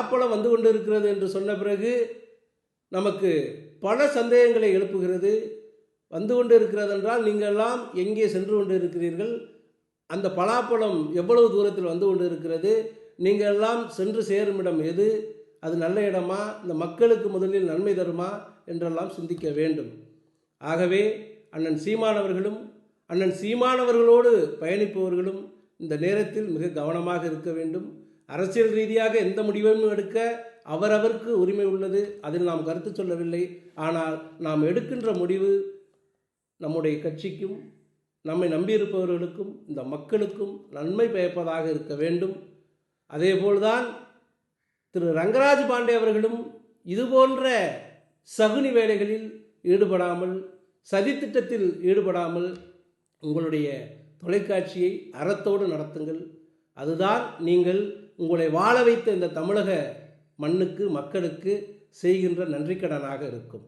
பலாப்பழம் வந்து கொண்டு இருக்கிறது என்று சொன்ன பிறகு நமக்கு பல சந்தேகங்களை எழுப்புகிறது. வந்து கொண்டு இருக்கிறது என்றால் நீங்கள்லாம் எங்கே சென்று கொண்டு இருக்கிறீர்கள்? அந்த பலாப்பழம் எவ்வளவு தூரத்தில் வந்து கொண்டு இருக்கிறது? நீங்கள் எல்லாம் சென்று சேரும் இடம் எது? அது நல்ல இடமா? இந்த மக்களுக்கு முதலில் நன்மை தருமா என்றெல்லாம் சிந்திக்க வேண்டும். ஆகவே அண்ணன் சீமானவர்களும் அண்ணன் சீமானவர்களோடு பயணிப்பவர்களும் இந்த நேரத்தில் மிக கவனமாக இருக்க வேண்டும். அரசியல் ரீதியாக எந்த முடிவையும் எடுக்க அவரவருக்கு உரிமை உள்ளது, அதில் நாம் கருத்து சொல்லவில்லை. ஆனால் நாம் எடுக்கின்ற முடிவு நம்முடைய கட்சிக்கும் நம்மை நம்பியிருப்பவர்களுக்கும் இந்த மக்களுக்கும் நன்மை பயப்பதாக இருக்க வேண்டும். அதேபோல்தான் திரு ரங்கராஜ் பாண்டே அவர்களும் இதுபோன்ற சகுனி வேலைகளில் ஈடுபடாமல், சதித்திட்டத்தில் ஈடுபடாமல் உங்களுடைய தொலைக்காட்சியை அறத்தோடு நடத்துங்கள். அதுதான் நீங்கள் உங்களை வாழ வைத்த இந்த தமிழக மண்ணுக்கு, மக்களுக்கு செய்கின்ற நன்றிக்கடனாக இருக்கும்.